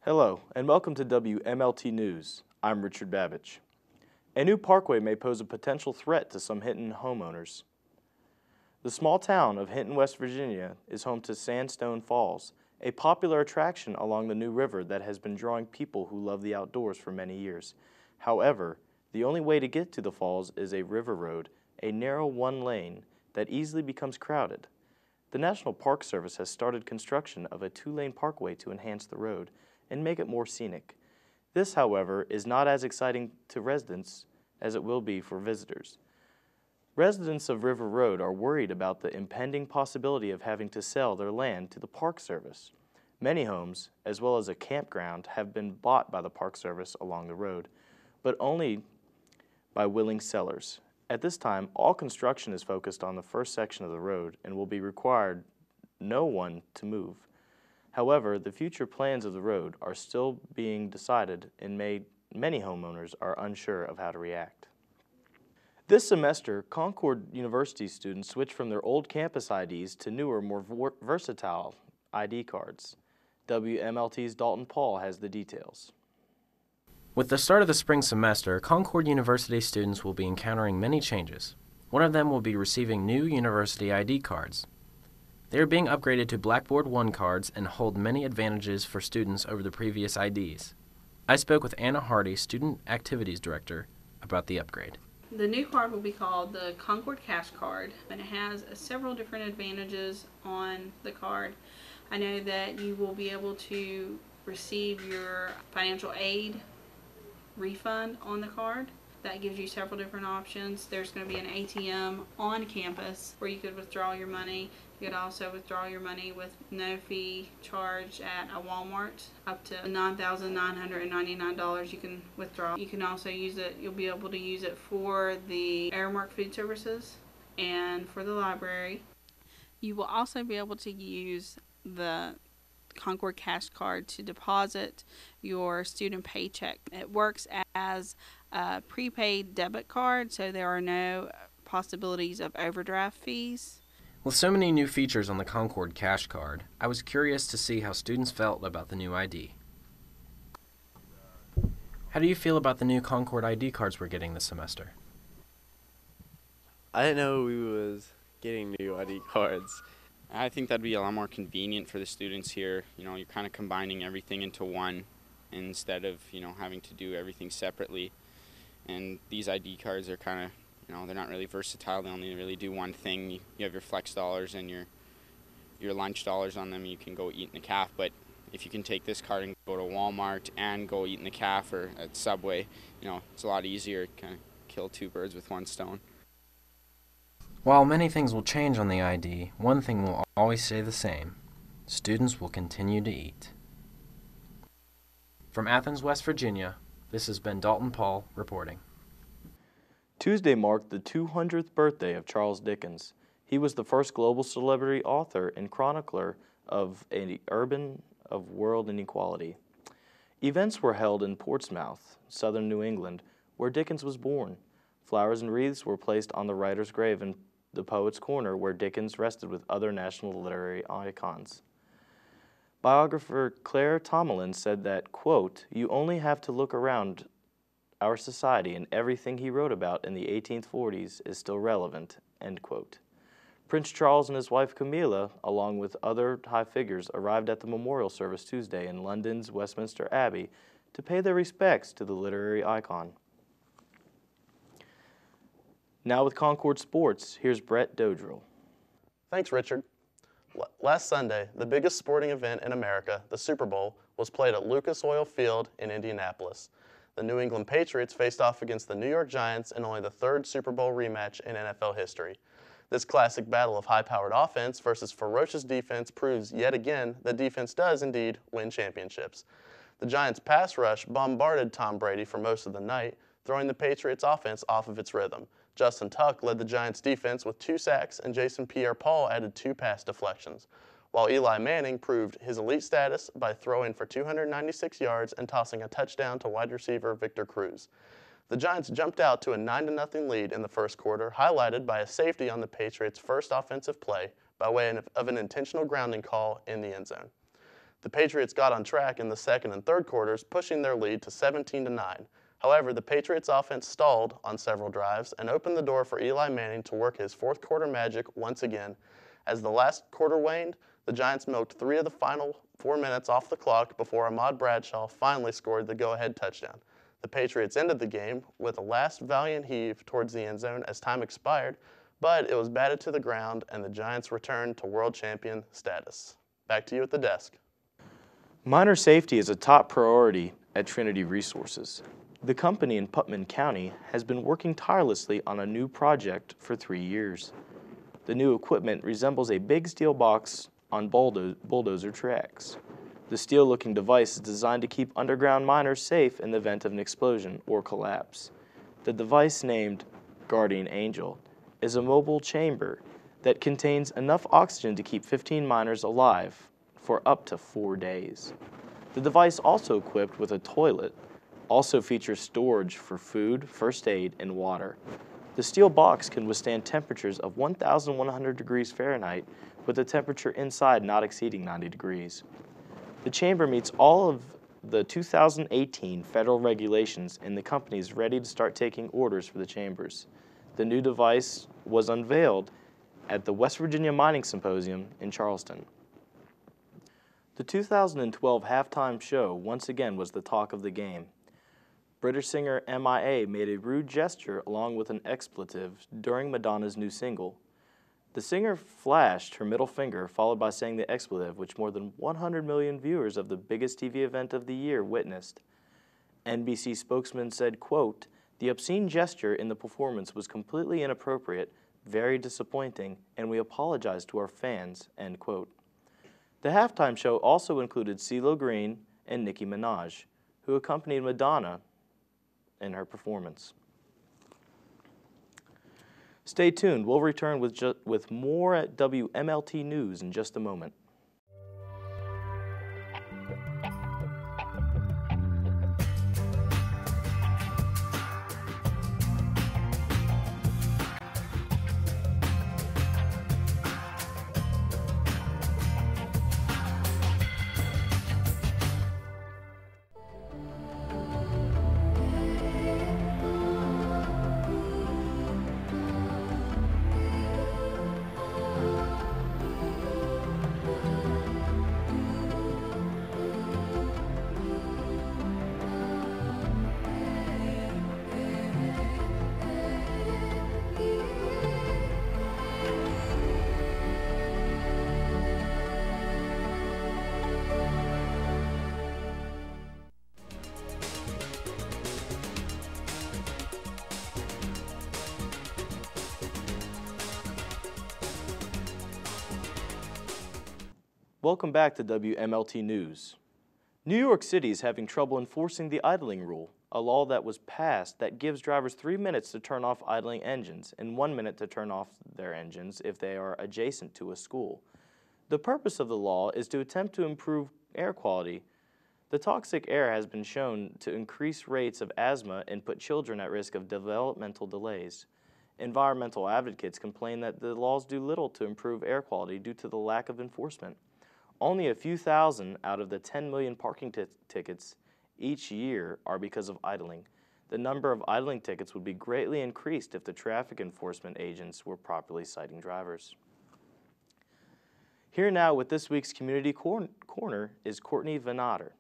Hello, and welcome to WMLT News. I'm Richard Babbage. A new parkway may pose a potential threat to some Hinton homeowners. The small town of Hinton, West Virginia is home to Sandstone Falls, a popular attraction along the New River that has been drawing people who love the outdoors for many years. However, the only way to get to the falls is a river road, a narrow one lane that easily becomes crowded. The National Park Service has started construction of a two-lane parkway to enhance the road and make it more scenic. This, however, is not as exciting to residents as it will be for visitors. Residents of River Road are worried about the impending possibility of having to sell their land to the Park Service. Many homes, as well as a campground, have been bought by the Park Service along the road, but only by willing sellers. At this time, all construction is focused on the first section of the road and will be required no one to move. However, the future plans of the road are still being decided and many homeowners are unsure of how to react. This semester, Concord University students switched from their old campus IDs to newer, more versatile ID cards. WMLT's Dalton Paul has the details. With the start of the spring semester, Concord University students will be encountering many changes. One of them will be receiving new university ID cards. They are being upgraded to Blackboard 1 cards and hold many advantages for students over the previous IDs. I spoke with Anna Hardy, Student Activities Director, about the upgrade. The new card will be called the Concord Cash Card, and it has several different advantages on the card. I know that you will be able to receive your financial aid refund on the card. That gives you several different options. There's going to be an ATM on campus where you could withdraw your money. You could also withdraw your money with no fee charged at a Walmart. Up to $9,999 you can withdraw. You can also use it, you'll be able to use it for the Aramark Food Services and for the library. You will also be able to use the Concord Cash Card to deposit your student paycheck. It works as a prepaid debit card, so there are no possibilities of overdraft fees. With so many new features on the Concord Cash Card, I was curious to see how students felt about the new ID. How do you feel about the new Concord ID cards we're getting this semester? I didn't know we was getting new ID cards. I think that'd be a lot more convenient for the students here. You know, you're kind of combining everything into one instead of, having to do everything separately. And these ID cards are kind of, they're not really versatile. They only really do one thing. You have your flex dollars and your lunch dollars on them. You can go eat in the caf. But if you can take this card and go to Walmart and go eat in the caf or at Subway, it's a lot easier. Kind of kill two birds with one stone. While many things will change on the ID, one thing will always stay the same. Students will continue to eat. From Athens, West Virginia, this has been Dalton Paul reporting. Tuesday marked the 200th birthday of Charles Dickens. He was the first global celebrity author and chronicler of world inequality. Events were held in Portsmouth, southern New England, where Dickens was born. Flowers and wreaths were placed on the writer's grave in the Poet's Corner, where Dickens rested with other national literary icons. Biographer Claire Tomalin said that, quote, "You only have to look around our society and everything he wrote about in the 1840s is still relevant," end quote. Prince Charles and his wife Camilla, along with other high figures, arrived at the memorial service Tuesday in London's Westminster Abbey to pay their respects to the literary icon. Now with Concord Sports, here's Brett Dodrill. Thanks, Richard. Last Sunday, the biggest sporting event in America, the Super Bowl, was played at Lucas Oil Field in Indianapolis. The New England Patriots faced off against the New York Giants in only the third Super Bowl rematch in NFL history. This classic battle of high-powered offense versus ferocious defense proves yet again that defense does indeed win championships. The Giants' pass rush bombarded Tom Brady for most of the night, throwing the Patriots' offense off of its rhythm. Justin Tuck led the Giants' defense with 2 sacks, and Jason Pierre-Paul added 2 pass deflections, while Eli Manning proved his elite status by throwing for 296 yards and tossing a touchdown to wide receiver Victor Cruz. The Giants jumped out to a 9-0 lead in the first quarter, highlighted by a safety on the Patriots' first offensive play by way of an intentional grounding call in the end zone. The Patriots got on track in the second and third quarters, pushing their lead to 17-9. However, the Patriots offense stalled on several drives and opened the door for Eli Manning to work his fourth quarter magic once again. As the last quarter waned, the Giants milked 3 of the final 4 minutes off the clock before Ahmad Bradshaw finally scored the go-ahead touchdown. The Patriots ended the game with a last valiant heave towards the end zone as time expired, but it was batted to the ground and the Giants returned to world champion status. Back to you at the desk. Miner safety is a top priority at Trinity Resources. The company in Putnam County has been working tirelessly on a new project for 3 years. The new equipment resembles a big steel box on bulldozer tracks. The steel-looking device is designed to keep underground miners safe in the event of an explosion or collapse. The device, named Guardian Angel, is a mobile chamber that contains enough oxygen to keep 15 miners alive for up to 4 days. The device, also equipped with a toilet, also features storage for food, first aid, and water. The steel box can withstand temperatures of 1,100 degrees Fahrenheit, with the temperature inside not exceeding 90 degrees. The chamber meets all of the 2018 federal regulations, and the company is ready to start taking orders for the chambers. The new device was unveiled at the West Virginia Mining Symposium in Charleston. The 2012 halftime show once again was the talk of the game. British singer MIA made a rude gesture along with an expletive during Madonna's new single. The singer flashed her middle finger, followed by saying the expletive, which more than 100 million viewers of the biggest TV event of the year witnessed. NBC spokesman said, quote, "The obscene gesture in the performance was completely inappropriate, very disappointing, and we apologize to our fans," end quote. The halftime show also included CeeLo Green and Nicki Minaj, who accompanied Madonna in her performance. Stay tuned. We'll return with more at WMLT News in just a moment. Welcome back to WMLT News. New York City is having trouble enforcing the idling rule, a law that was passed that gives drivers 3 minutes to turn off idling engines and 1 minute to turn off their engines if they are adjacent to a school. The purpose of the law is to attempt to improve air quality. The toxic air has been shown to increase rates of asthma and put children at risk of developmental delays. Environmental advocates complain that the laws do little to improve air quality due to the lack of enforcement. Only a few thousand out of the 10 million parking tickets each year are because of idling. The number of idling tickets would be greatly increased if the traffic enforcement agents were properly citing drivers. Here now with this week's Community Corner is Courtney Vanatter.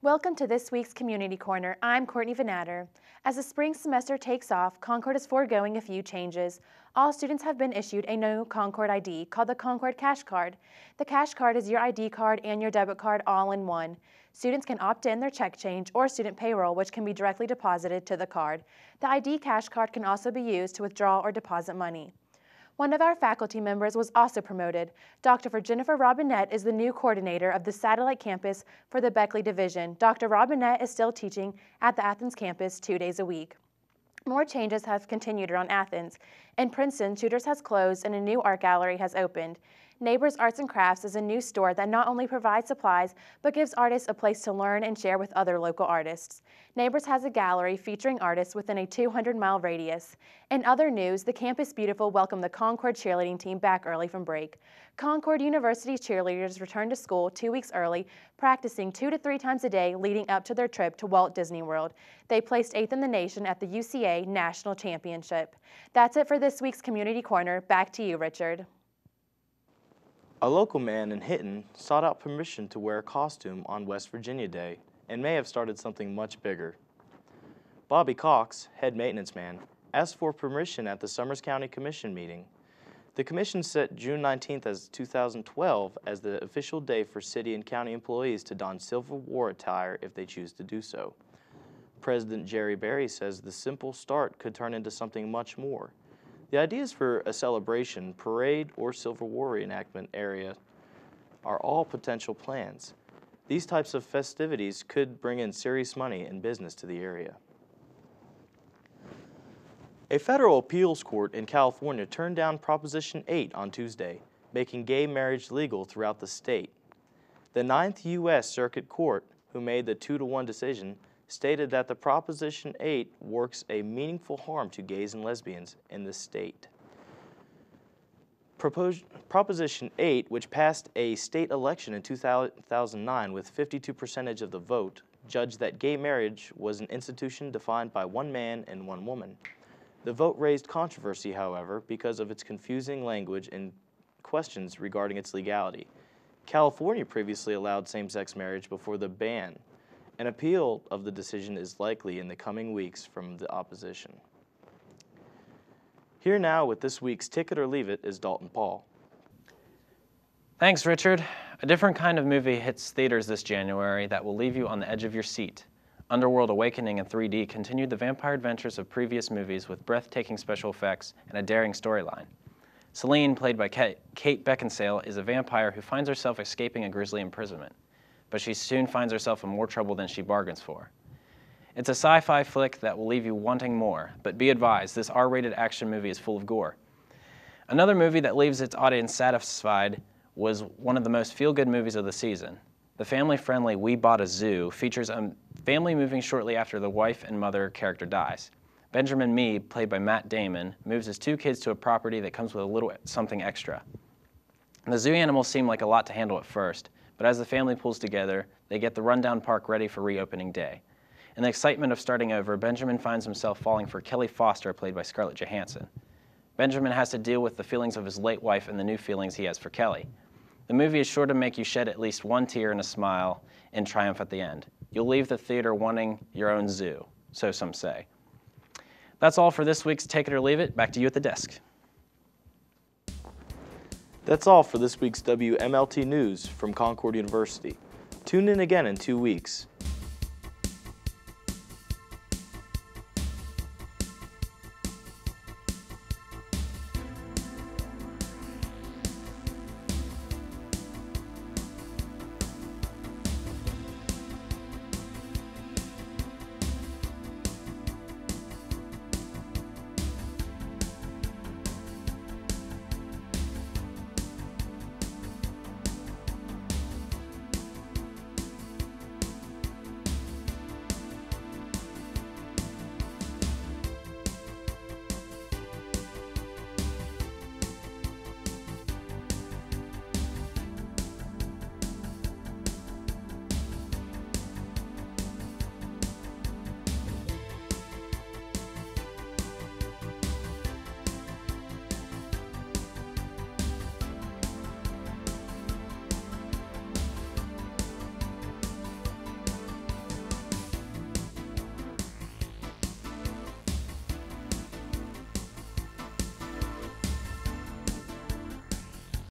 Welcome to this week's Community Corner. I'm Courtney Vanatter. As the spring semester takes off, Concord is foregoing a few changes. All students have been issued a new Concord ID called the Concord Cash Card. The Cash Card is your ID card and your debit card all in one. Students can opt in their check change or student payroll, which can be directly deposited to the card. The ID Cash Card can also be used to withdraw or deposit money. One of our faculty members was also promoted. Dr. Jennifer Robinette is the new coordinator of the satellite campus for the Beckley Division. Dr. Robinette is still teaching at the Athens campus 2 days a week. More changes have continued around Athens. In Princeton, Shooters has closed and a new art gallery has opened. Neighbors Arts and Crafts is a new store that not only provides supplies, but gives artists a place to learn and share with other local artists. Neighbors has a gallery featuring artists within a 200-mile radius. In other news, the Campus Beautiful welcomed the Concord cheerleading team back early from break. Concord University's cheerleaders returned to school 2 weeks early, practicing 2 to 3 times a day leading up to their trip to Walt Disney World. They placed 8th in the nation at the UCA National Championship. That's it for this week's Community Corner. Back to you, Richard. A local man in Hinton sought out permission to wear a costume on West Virginia Day and may have started something much bigger. Bobby Cox, head maintenance man, asked for permission at the Summers County Commission meeting. The commission set June 19th as 2012 as the official day for city and county employees to don Civil War attire if they choose to do so. President Jerry Berry says the simple start could turn into something much more. The ideas for a celebration, parade, or Civil War reenactment area are all potential plans. These types of festivities could bring in serious money and business to the area. A federal appeals court in California turned down Proposition 8 on Tuesday, making gay marriage legal throughout the state. The 9th U.S. Circuit Court, who made the 2-1 decision, stated that the Proposition 8 works a meaningful harm to gays and lesbians in the state. Proposition 8, which passed a state election in 2009 with 52% of the vote, judged that gay marriage was an institution defined by one man and one woman. The vote raised controversy, however, because of its confusing language and questions regarding its legality. California previously allowed same-sex marriage before the ban. An appeal of the decision is likely in the coming weeks from the opposition. Here now with this week's Ticket or Leave It is Dalton Paul. Thanks, Richard. A different kind of movie hits theaters this January that will leave you on the edge of your seat. Underworld Awakening in 3D continued the vampire adventures of previous movies with breathtaking special effects and a daring storyline. Celine, played by Kate Beckinsale, is a vampire who finds herself escaping a grisly imprisonment, but she soon finds herself in more trouble than she bargains for. It's a sci-fi flick that will leave you wanting more, but be advised, this R-rated action movie is full of gore. Another movie that leaves its audience satisfied was one of the most feel-good movies of the season. The family-friendly We Bought a Zoo features a family moving shortly after the wife and mother character dies. Benjamin Mee, played by Matt Damon, moves his 2 kids to a property that comes with a little something extra. The zoo animals seem like a lot to handle at first, but as the family pulls together, they get the rundown park ready for reopening day. In the excitement of starting over, Benjamin finds himself falling for Kelly Foster, played by Scarlett Johansson. Benjamin has to deal with the feelings of his late wife and the new feelings he has for Kelly. The movie is sure to make you shed at least one tear and a smile in triumph at the end. You'll leave the theater wanting your own zoo, so some say. That's all for this week's Take It or Leave It. Back to you at the desk. That's all for this week's WMLT News from Concord University. Tune in again in 2 weeks.